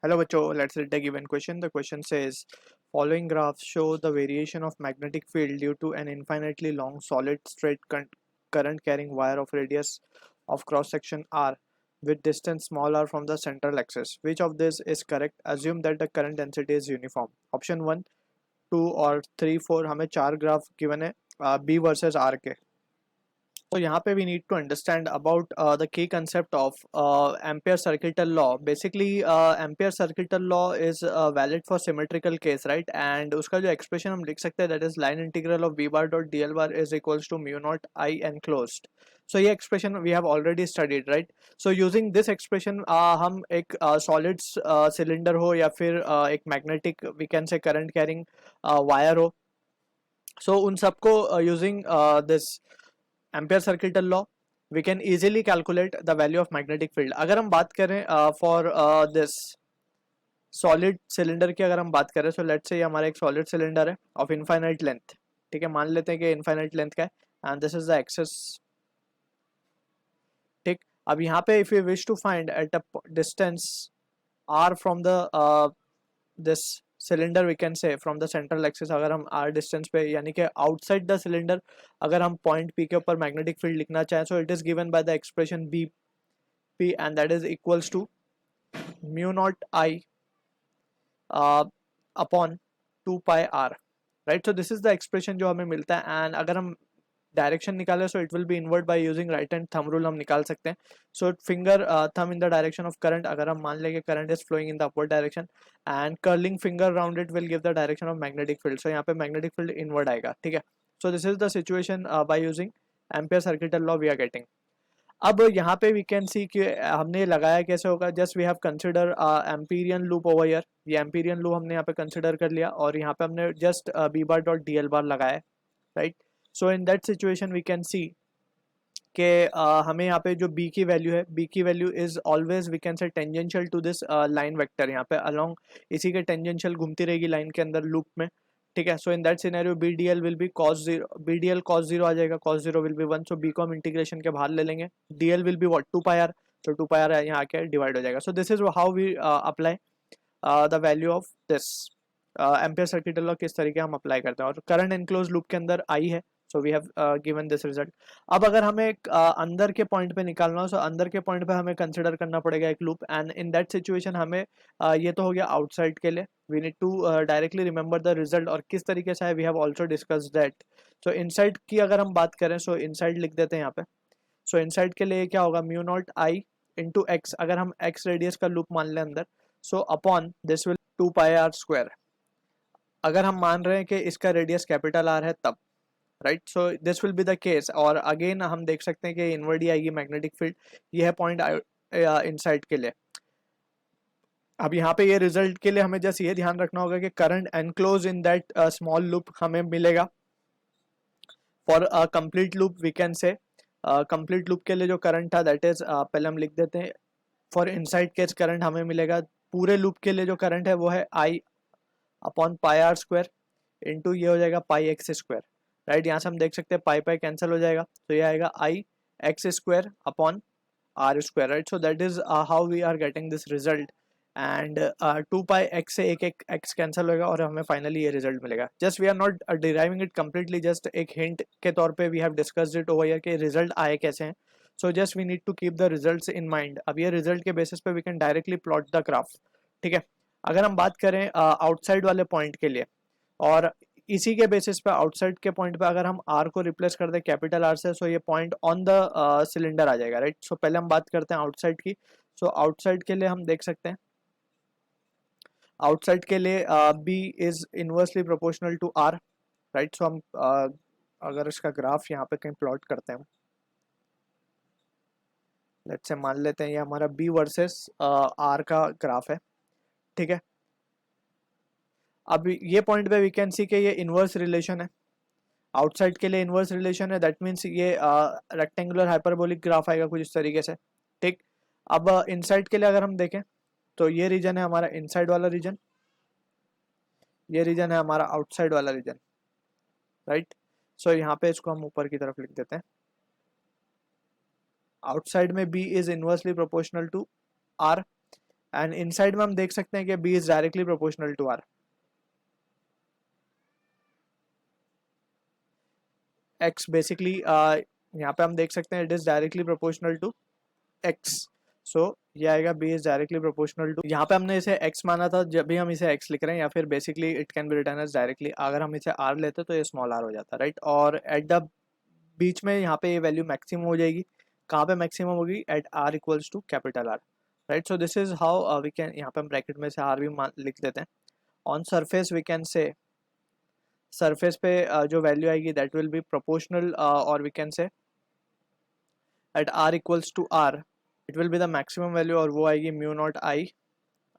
Hello, Bacho. Let's read the given question. The question says, following graphs show the variation of magnetic field due to an infinitely long solid straight current carrying wire of radius of cross section r with distance small r from the central axis. Which of this is correct? Assume that the current density is uniform. Option 1, 2 और 3, 4 हमें चार graph given है B versus R के. So यहाँ पे we need to understand about the key concept of Ampere circuital law. Basically, Ampere circuital law is valid for symmetrical case, right? And उसका जो expression हम लिख सकते हैं that is line integral of v bar dot dl bar is equals to mu naught I enclosed. So ये expression we have already studied, right? So using this expression हम एक solid cylinder हो या फिर एक magnetic we can say current carrying wire हो. So उन सबको using this ampere circuital law we can easily calculate the value of magnetic field. अगर हम बात करें फॉर दिस सॉलिड सिलेंडर की, अगर हम बात करें सो लेट्स से ये हमारा एक सॉलिड सिलेंडर है ऑफ इनफाइनाइट लेंथ. ठीक है, मान लेते हैं कि इनफाइनाइट लेंथ का है and this is the axis. ठीक, अब यहाँ पे if you wish to find at a distance r from the this cylinder we can say from the central axis, अगर हम आर डिस्टेंस पे यानी कि आउटसाइड द सिलेंडर अगर हम पॉइंट पी के ऊपर मैग्नेटिक फील्ड लिखना चाहें so it is given by the expression B P and that is equals to mu not I upon 2 pi R, right. So this is the expression जो हमें मिलता है. एंड अगर हम डायरेक्शन निकाले so it will be invert by using right hand thumb rule हम निकाल सकते हैं. So finger thumb in the direction of current, अगर हम मान लें कि current is flowing in the upward direction and curling finger round it will give the direction of magnetic field. So यहाँ पे मैग्नेटिक फील्ड इनवर्ड आएगा. ठीक है, so this is the situation by using Ampere circuital law we are getting. अब यहाँ पे we can see कि हमने लगाया कैसे होगा. Just we have consider amperian loop over here. ये एम्पीरियन लूप हमने यहाँ पे कंसिडर कर लिया और यहाँ पे हमने just B bar dot D L bar लगाया, right. So in that situation we can see कि हमें यहाँ पे जो b की वैल्यू है, b की वैल्यू is always we can say tangential to this line vector. यहाँ पे अलोंग इसी के टेंजेंशियल घूमती रहेगी लाइन के अंदर लूप में. ठीक है, so in that scenario B D L will be cos zero, B D L cos zero आ जाएगा, cos zero will be 1. So B को हम इंटीग्रेशन के बाहर ले लेंगे. D L will be what 2 pi R. तो 2 पाई आर यहाँ आके डिवाइड हो जाएगा. So this is how we apply the value of this Ampere circuital law. किस तरीके हम अप्लाई करते हैं और करंट एनक्लोज लूप के अंदर आई है. So we have given this result. अब अगर हमें एक अंदर के पॉइंट पे निकालना हो सो अंदर के पॉइंट पे हमें कंसिडर करना पड़ेगा एक loop. And in that situation हमें ये तो हो गया आउटसाइड के लिए. We need to directly remember the result और किस तरीके से है we have also discuss that. So inside की अगर हम बात करें सो इनसाइड लिख देते हैं यहाँ पे. सो इनसाइड के लिए क्या होगा, mu not I into x, अगर हम एक्स रेडियस का लूप मान लें अंदर, so upon this will 2 pi are square. अगर हम मान रहे हैं कि इसका रेडियस कैपिटल आर है तब, right. So this will be the case. और अगेन हम देख सकते हैं कि इनवर्ड ही आएगी मैग्नेटिक फील्ड. ये है पॉइंट इनसाइड के लिए. अब यहाँ पे ये रिजल्ट के लिए हमें जस्ट ये ध्यान रखना होगा कि current enclose in that small loop हमें मिलेगा. For complete loop we can say complete loop के लिए जो करंट था दैट इज पहले हम लिख देते हैं. फॉर इनसाइड केस करंट हमें मिलेगा पूरे लूप के लिए जो करंट है वो है I upon pi are square into ये हो जाएगा पाई एक्स स्क्वायर, राइट. यहाँ से हम देख सकते हैं पाई पाई कैंसिल हो जाएगा तो ये आएगा I X square upon R square, right. So that is how we are getting this result. And 2 pi X से एक एक एक्स कैंसिल होगा और हमें फाइनली ये रिजल्ट मिलेगा. Just we are not deriving it completely, जस्ट एक हिंट के तौर पे we have discussed it over here कि रिजल्ट आए कैसे हैं. So just we need to keep the results in mind. अब ये रिजल्ट के बेसिस पे we can directly plot the graph. ठीक है, अगर हम बात करें आउटसाइड वाले पॉइंट के लिए और इसी के बेसिस पे आउटसाइड के पॉइंट पे अगर हम आर को रिप्लेस कर दें कैपिटल आर से, सो ये पॉइंट ऑन द सिलेंडर आ जाएगा, राइट. सो पहले हम बात करते हैं आउटसाइड की. सो आउटसाइड के लिए हम देख सकते हैं आउटसाइड के लिए B is inversely proportional to R, right. So हम अगर इसका ग्राफ यहाँ पे कहीं प्लॉट करते हैं, लेट्स से मान लेते हैं ये हमारा बी वर्सेस आर का ग्राफ है. ठीक है, अब ये पॉइंट पे वी कैन सी कि ये इनवर्स रिलेशन है. आउटसाइड के लिए इनवर्स रिलेशन है, दैट मीन्स ये रेक्टेंगुलर हाइपरबोलिक ग्राफ आएगा कुछ इस तरीके से. ठीक, अब इनसाइड के लिए अगर हम देखें तो ये रीजन है हमारा इनसाइड वाला रीजन, ये रीजन है हमारा आउटसाइड वाला रीजन, राइट. सो यहाँ पे इसको हम ऊपर की तरफ लिख देते हैं. आउटसाइड में B is inversely proportional to R and inside में हम देख सकते हैं कि B is directly proportional to R. X basically यहाँ पे हम देख सकते हैं it is directly proportional to X, so ये आएगा B is directly proportional to, यहाँ पे हमने इसे एक्स माना था जब भी हम इसे एक्स लिख रहे हैं, या फिर basically it can be written as directly, अगर हम इसे आर लेते तो ये स्मॉल आर हो जाता, राइट। और एट द बीच में यहाँ पे ये वैल्यू मैक्सिमम हो जाएगी, कहाँ पे मैक्सिमम होगी, at r equals to capital r, right. So this is how we can, यहाँ पे हम ब्रैकेट में से आर भी लिख देते हैं। On surface we can say, surface पे जो वैल्यू आएगी दैट विल बी प्रोपोर्शनल, और we can say at r equals to r it will be the maximum value, और वो आएगी mu not I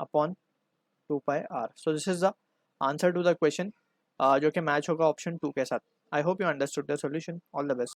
upon 2 pi r. So this is the answer to the question, जो कि match होगा option 2 के साथ। I hope you understood the solution. All the best.